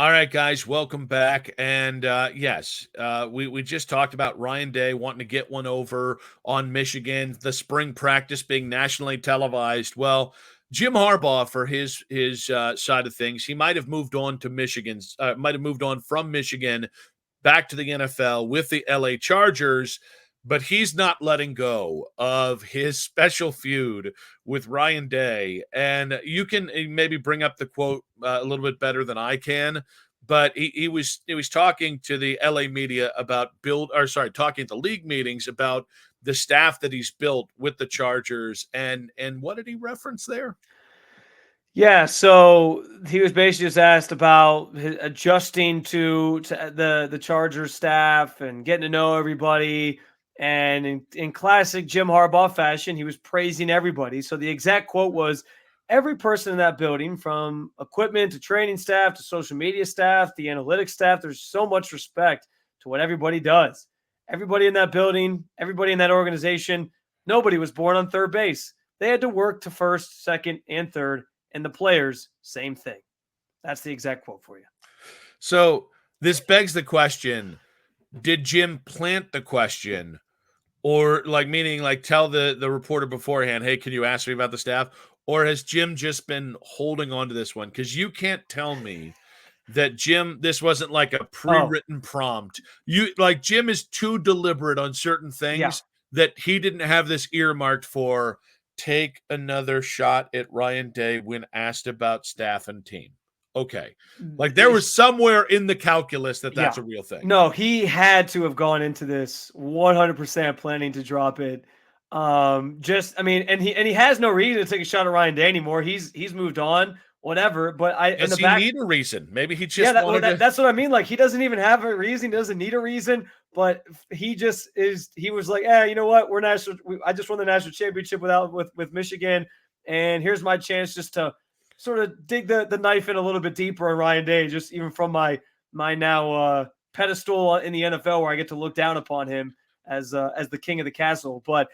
All right, guys, welcome back. And yes, we just talked about Ryan Day wanting to get one over on Michigan, the spring practice being nationally televised. Well, Jim Harbaugh, for his side of things, he might have moved on to might have moved on from Michigan back to the NFL with the LA Chargers, but he's not letting go of his special feud with Ryan Day. And you can maybe bring up the quote a little bit better than I can. But he was talking to the LA media about talking at the league meetings about the staff that he's built with the Chargers, and what did he reference there? Yeah, so he was basically just asked about adjusting to the Chargers staff and getting to know everybody. And in classic Jim Harbaugh fashion, he was praising everybody. So the exact quote was, "Every person in that building, from equipment to training staff to social media staff, the analytics staff, there's so much respect to what everybody does. Everybody in that building, everybody in that organization, nobody was born on third base. They had to work to first, second, and third, and the players, same thing." That's the exact quote for you. So this begs the question: did Jim plant the question, or like meaning like tell the reporter beforehand, "Hey, can you ask me about the staff?" Or has Jim just been holding on to this one? Because you can't tell me that this wasn't like a Oh, pre-written prompt. Jim is too deliberate on certain yeah. things that he didn't have this earmarked for. Take another shot at Ryan Day when asked about staff and team. Okay. Like there was somewhere in the calculus that that's Yeah. a real thing. No, he had to have gone into this 100% planning to drop it. And he has no reason to take a shot at Ryan Day anymore. He's moved on, whatever. But I in Does the he back, need a reason? Maybe he yeah, just wanted to. that's what I mean. Like, he doesn't even have a reason. He doesn't need a reason. But he just is. He was like, you know what? I just won the national championship with Michigan, and here's my chance just to sort of dig the knife in a little bit deeper on Ryan Day, just even from my now pedestal in the NFL, where I get to look down upon him as the king of the castle. But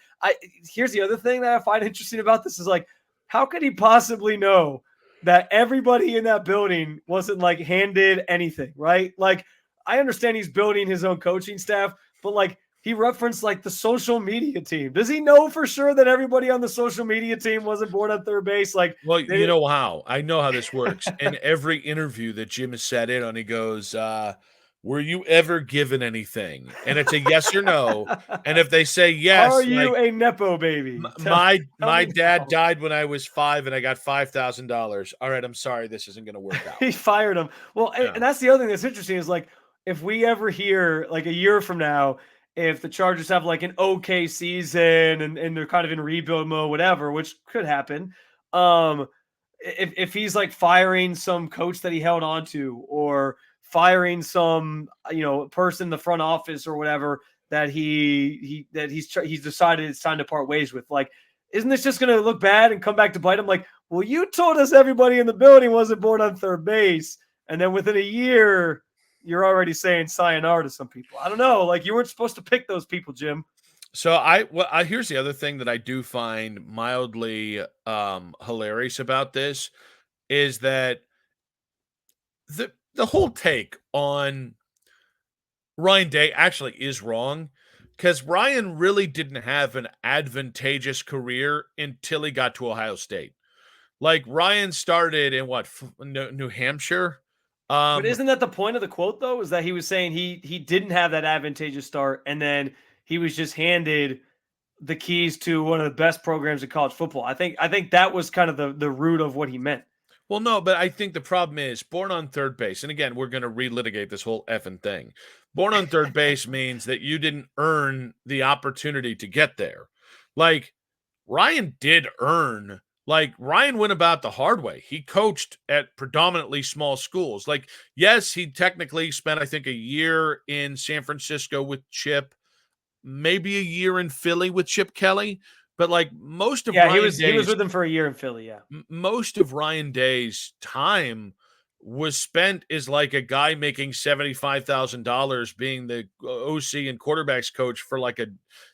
here's the other thing that I find interesting about this is, like, how could he possibly know that everybody in that building wasn't like handed anything, right? Like, I understand he's building his own coaching staff, but like, he referenced like the social media team. Does he know for sure that everybody on the social media team wasn't born on third base? Like, Well, they you know how. I know how this works. In every interview that Jim has sat in on, he goes, were you ever given anything? And it's a yes or no. And if they say Are yes, you like a nepo baby? Tell my me dad no. died when I was 5 and I got $5,000. All right, I'm sorry, this isn't going to work out. He fired him. Well, and Yeah. that's the other thing that's interesting is, like, if we ever hear, like, a year from now, if the Chargers have like an okay season and they're kind of in rebuild mode, whatever, which could happen. Um, if he's like firing some coach that he held on to, or firing some person in the front office or whatever that he's decided it's time to part ways with, like, isn't this just going to look bad and come back to bite him? Like, well, you told us everybody in the building wasn't born on third base, and then within a year you're already saying sayonara to some people. I don't know. Like, you weren't supposed to pick those people, Jim. So here's the other thing that I do find mildly hilarious about this is that the whole take on Ryan Day actually is wrong, because Ryan really didn't have an advantageous career until he got to Ohio State. Like, Ryan started in what, New Hampshire? But Um, isn't that the point of the quote, though? Is that he was saying he didn't have that advantageous start, and then he was just handed the keys to one of the best programs in college football. I think that was kind of the root of what he meant. well, no, but I think the problem is born on third base. And again, we're going to relitigate this whole effing thing. Born on third base means that you didn't earn the opportunity to get there. Like, Ryan did earn, like, Ryan went about the hard way. He coached at predominantly small schools. Like, yes, he technically spent, I think, a year in San Francisco with Chip, maybe a year in Philly with Chip Kelly. But like Yeah, he was with him for a year in Philly. Yeah. most of Ryan Day's time was spent as like a guy making $75,000 being the OC and quarterbacks coach for like a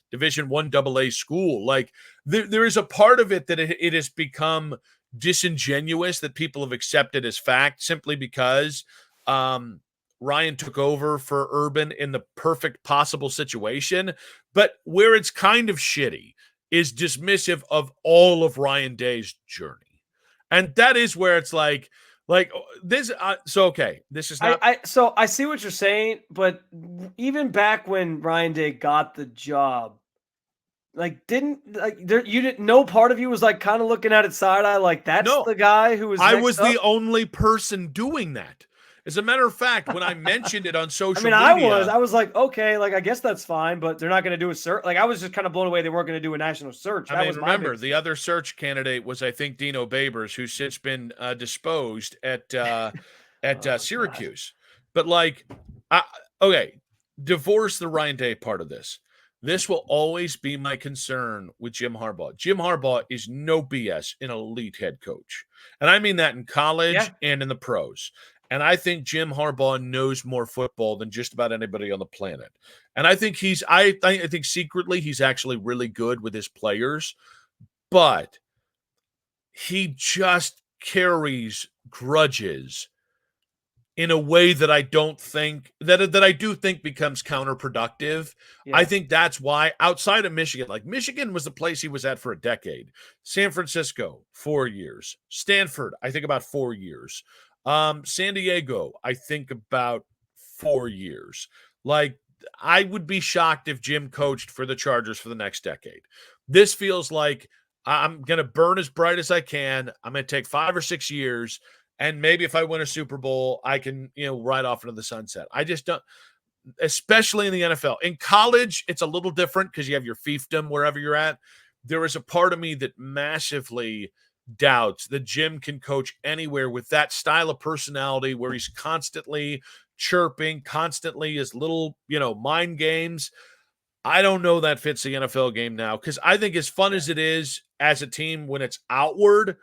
Division One AA school. Like, there is a part of it that it has become disingenuous that people have accepted as fact simply because Ryan took over for Urban in the perfect possible situation. But where it's kind of shitty is dismissive of all of Ryan Day's journey. And that is where it's like this. So, okay, this is not. So I see what you're saying, but even back when Ryan Day got the job, like you didn't, no part of you was like kind of looking at it side eye, like that's No, the guy who was I next was up. the only person doing that. As a matter of fact, when I mentioned it on I social mean, media, I was like, okay, like I guess that's fine, but they're not going to do a search. Like I was just kind of blown away they weren't going to do a national search. I That mean, was my remember biggest the thing. other search candidate was, I think, Dino Babers, who's since been disposed at Oh God. Syracuse. But like, okay, divorce the Ryan Day part of this. This will always be my concern with Jim Harbaugh. Jim Harbaugh is no BS an elite head coach, and I mean that in college Yeah. and in the pros. And I think Jim Harbaugh knows more football than just about anybody on the planet. And I think I think secretly he's actually really good with his players, but he just carries grudges in a way that I don't think that I do think becomes counterproductive. I Yeah. think that's why outside of Michigan, like Michigan was the place he was at for a decade. San Francisco, 4 years. Stanford, I think about 4 years. San Diego, I think about 4 years. Like I would be shocked if Jim coached for the Chargers for the next decade. This feels like I'm going to burn as bright as I can. I'm going to take 5 or 6 years, and maybe if I win a Super Bowl, I can, ride off into the sunset. I just don't, especially in the NFL. In college, it's a little different because you have your fiefdom wherever you're at. There is a part of me that massively doubts that Jim can coach anywhere with that style of personality where he's constantly chirping, constantly his little, mind games. I don't know that fits the NFL game now because I think as fun Yeah. as it is as a team when it's outward,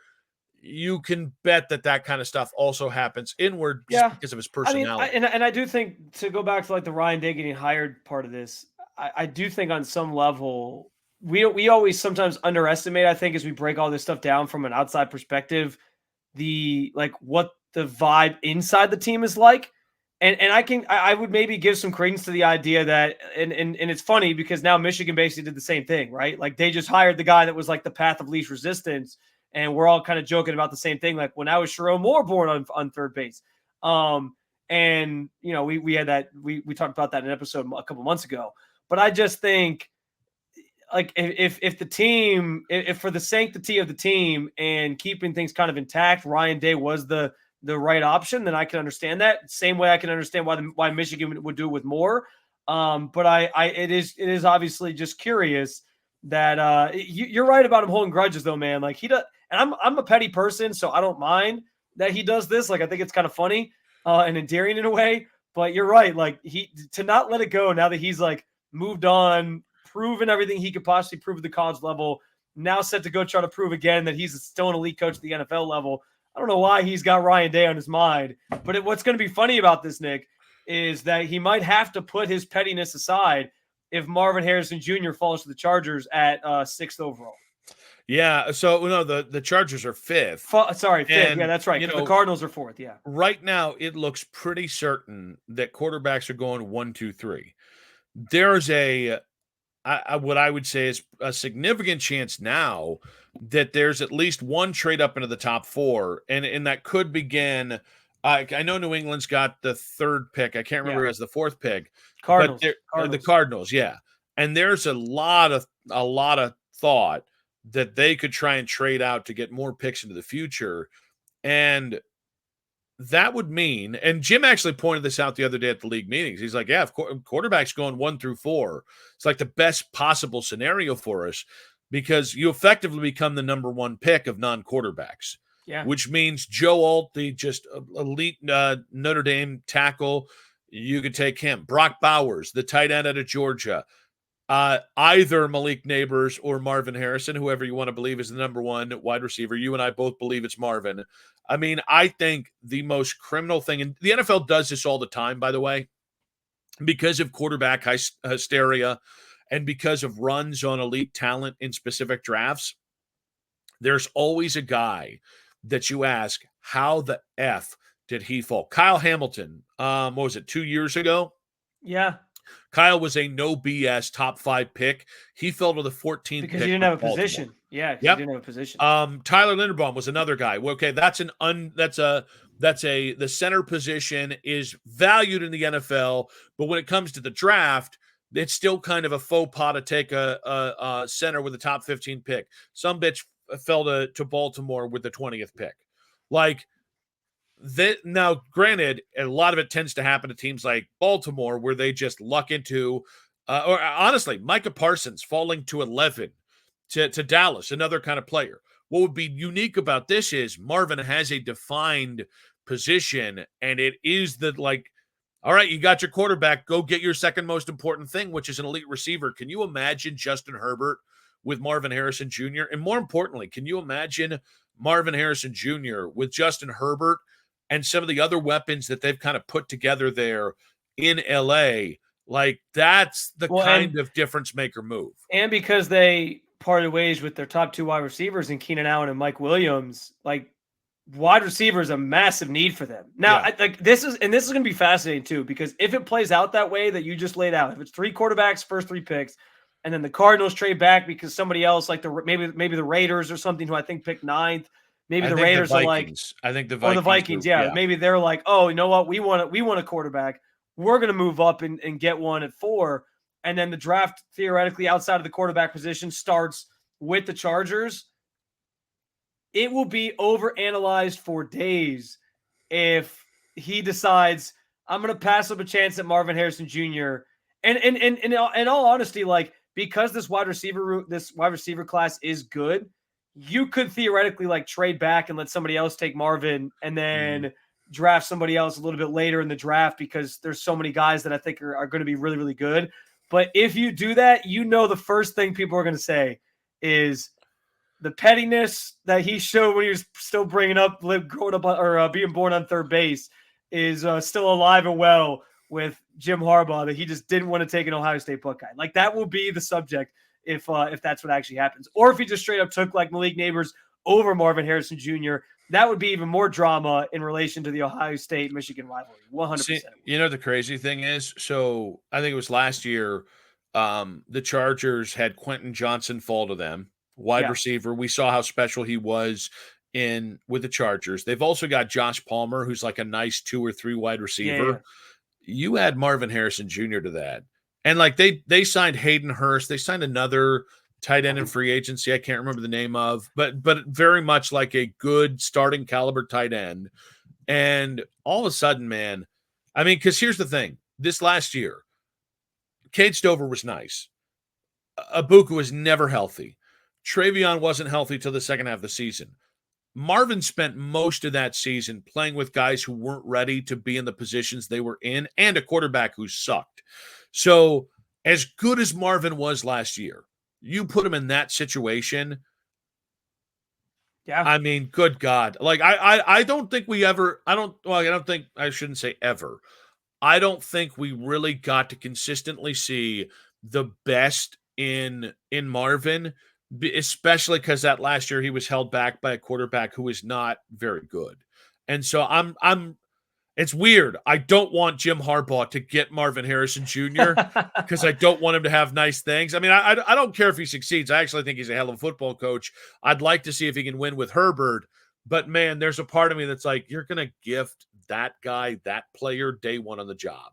you can bet that kind of stuff also happens inward just Yeah. because of his I mean, personality. and I do think to go back to like the Ryan Day getting hired part of this, I do think on some level we always sometimes underestimate. I think as we break all this stuff down from an outside perspective, the like what the vibe inside the team is like. And I would maybe give some credence to the idea that and it's funny because now Michigan basically did the same thing, right? Like they just hired the guy that was like the path of least resistance, and we're all kind of joking about the same thing. Like when I was Sharon Moore born on third base. And we had that we talked about that in an episode a couple months ago. But I just think like if the team, if for the sanctity of the team and keeping things kind of intact, Ryan Day was the right option, then I can understand that. Same way I can understand why Michigan would do it with more. But it is obviously just curious that you're right about him holding grudges though, man. Like he does, and I'm a petty person, so I don't mind that he does this. Like I think it's kind of funny and endearing in a way. But you're right, like to not let it go now that he's like moved on, proven everything he could possibly prove at the college level, now set to go try to prove again that he's still an elite coach at the NFL level. I don't know why he's got Ryan Day on his mind, but what's going to be funny about this, Nick, is that he might have to put his pettiness aside if Marvin Harrison Jr. falls to the Chargers at sixth overall. Yeah, so no, the Chargers are fifth. Fifth. Yeah, that's right. The Cardinals are fourth. Yeah. Right now, it looks pretty certain that quarterbacks are going 1, 2, 3. There's what I would say is a significant chance now that there's at least one trade up into the top 4, and that could begin. I know New England's got the 3rd pick. I can't remember as the 4th pick. Cardinals. But the Cardinals, yeah. And there's a lot of thought that they could try and trade out to get more picks into the future, and that would mean, and Jim actually pointed this out the other day at the league meetings. He's like, yeah, if quarterbacks going 1 through 4, it's like the best possible scenario for us because you effectively become the number 1 pick of non-quarterbacks. Yeah. Which means Joe Alt, the just elite Notre Dame tackle, you could take him. Brock Bowers, the tight end out of Georgia. Either Malik Neighbors or Marvin Harrison, whoever you want to believe is the number 1 wide receiver. You and I both believe it's Marvin. I mean, I think the most criminal thing, and the NFL does this all the time, by the way, because of quarterback hysteria and because of runs on elite talent in specific drafts, there's always a guy that you ask, how the F did he fall? Kyle Hamilton, what was it, 2 years ago? Yeah. Kyle was a no BS top 5 pick. He fell to the 14th Because he pick didn't with have a Baltimore. position. Yeah, because he Yep. didn't have a position. Tyler Linderbaum was another guy. Okay, the center position is valued in the NFL, but when it comes to the draft, it's still kind of a faux pas to take a center with a top 15 pick. Some bitch fell to Baltimore with the 20th pick. Like that. Now, granted, a lot of it tends to happen to teams like Baltimore where they just luck into, or honestly, Micah Parsons falling to 11 to Dallas, another kind of player. What would be unique about this is Marvin has a defined position, and it is the like, all right, you got your quarterback, go get your second most important thing, which is an elite receiver. Can you imagine Justin Herbert with Marvin Harrison Jr.? And more importantly, can you imagine Marvin Harrison Jr. with Justin Herbert and some of the other weapons that they've kind of put together there in LA? Like, that's the kind of difference maker move. And because they parted ways with their top 2 wide receivers in Keenan Allen and Mike Williams, like, wide receiver is a massive need for them. Now, this is going to be fascinating too, because if it plays out that way that you just laid out, if it's 3 quarterbacks, first 3 picks, and then the Cardinals trade back because somebody else, like maybe the Raiders or something, who I think picked 9th, maybe the Raiders are like, I think the Vikings. Or the Vikings, yeah. Maybe they're like, oh, you know what, we want a quarterback. We're going to move up and get one at 4, and then the draft theoretically outside of the quarterback position starts with the Chargers. It will be overanalyzed for days if he decides, I'm going to pass up a chance at Marvin Harrison Jr. And in all honesty, like, because this wide receiver class is good, you could theoretically like trade back and let somebody else take Marvin and then draft somebody else a little bit later in the draft, because there's so many guys that I think are going to be really, really good. But if you do that, the first thing people are going to say is the pettiness that he showed when he was still growing up or being born on third base is still alive and well with Jim Harbaugh, that he just didn't want to take an Ohio State Buckeye. Like, that will be the subject if that's what actually happens. Or if he just straight up took like Malik Neighbors over Marvin Harrison Jr., that would be even more drama in relation to the Ohio State-Michigan rivalry. 100%. See, you know, the crazy thing is, so I think it was last year, the Chargers had Quentin Johnson fall to them, wide receiver. We saw how special he was with the Chargers. They've also got Josh Palmer, who's like a nice 2 or 3 wide receiver. Yeah. You add Marvin Harrison Jr. to that. And like they signed Hayden Hurst. They signed another tight end in free agency I can't remember the name of, but very much like a good starting caliber tight end. And all of a sudden, man, I mean, because here's the thing. This last year, Cade Stover was nice. Abuka was never healthy. Travion wasn't healthy till the second half of the season. Marvin spent most of that season playing with guys who weren't ready to be in the positions they were in, and a quarterback who sucked. So as good as Marvin was last year, you put him in that situation. Yeah. I mean, good God. Like, I don't think we ever, I shouldn't say ever. I don't think we really got to consistently see the best in Marvin, especially because that last year he was held back by a quarterback who is not very good. And so it's weird. I don't want Jim Harbaugh to get Marvin Harrison Jr. because I don't want him to have nice things. I mean, I don't care if he succeeds. I actually think he's a hell of a football coach. I'd like to see if he can win with Herbert. But, man, there's a part of me that's like, you're going to gift that guy, that player, day one on the job.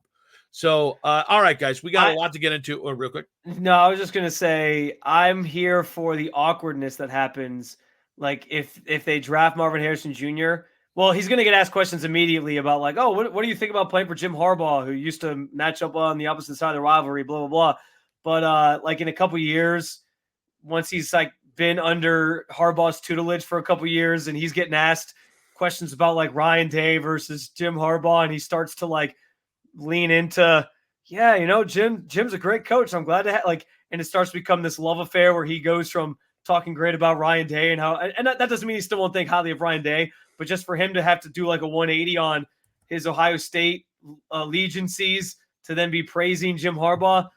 So, all right, guys, we got a lot to get into. Real quick. No, I was just going to say, I'm here for the awkwardness that happens. Like, if they draft Marvin Harrison Jr., well, he's going to get asked questions immediately about like, oh, what do you think about playing for Jim Harbaugh, who used to match up on the opposite side of the rivalry, blah, blah, blah. But like in a couple years, once he's like been under Harbaugh's tutelage for a couple years and he's getting asked questions about like Ryan Day versus Jim Harbaugh, and he starts to like lean into, yeah, you know, Jim's a great coach. I'm glad to have and it starts to become this love affair where he goes from talking great about Ryan Day and how, and that doesn't mean he still won't think highly of Ryan Day, but just for him to have to do like a 180 on his Ohio State allegiances to then be praising Jim Harbaugh,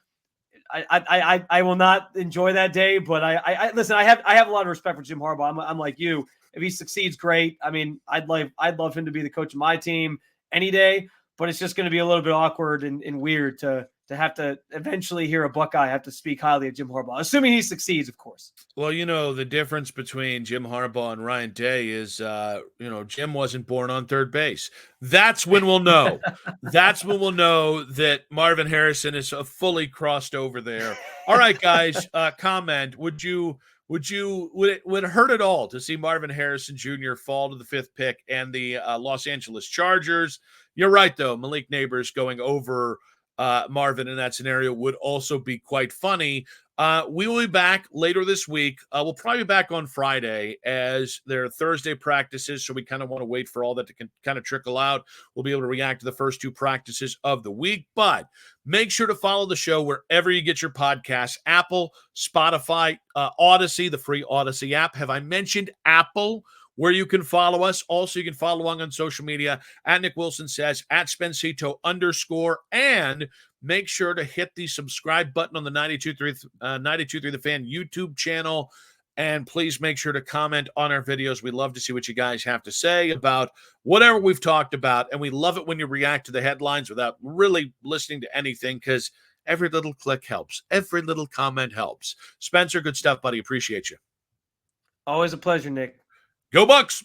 I will not enjoy that day. But I listen. I have a lot of respect for Jim Harbaugh. I'm like you. If he succeeds, great. I mean, I'd love him to be the coach of my team any day. But it's just going to be a little bit awkward and weird to have to eventually hear a Buckeye have to speak highly of Jim Harbaugh, assuming he succeeds, of course. Well, the difference between Jim Harbaugh and Ryan Day is, Jim wasn't born on third base. That's when we'll know. That's when we'll know that Marvin Harrison is fully crossed over there. All right, guys, comment. Would it hurt at all to see Marvin Harrison Jr. fall to the 5th pick and the Los Angeles Chargers? You're right, though. Malik Neighbors going over Marvin in that scenario would also be quite funny. We will be back later this week. We'll probably be back on Friday as their Thursday practices, so we kind of want to wait for all that to kind of trickle out. We'll be able to react to the first 2 practices of the week, but make sure to follow the show wherever you get your podcasts: Apple, Spotify, Odyssey, the free Odyssey app. Have I mentioned Apple, where you can follow us? Also, you can follow along on social media at Nick Wilson Says, at Spencito _ and make sure to hit the subscribe button on the 92.3 The Fan YouTube channel. And please make sure to comment on our videos. We love to see what you guys have to say about whatever we've talked about. And we love it when you react to the headlines without really listening to anything, because every little click helps. Every little comment helps. Spencer, good stuff, buddy. Appreciate you. Always a pleasure, Nick. Go Bucks!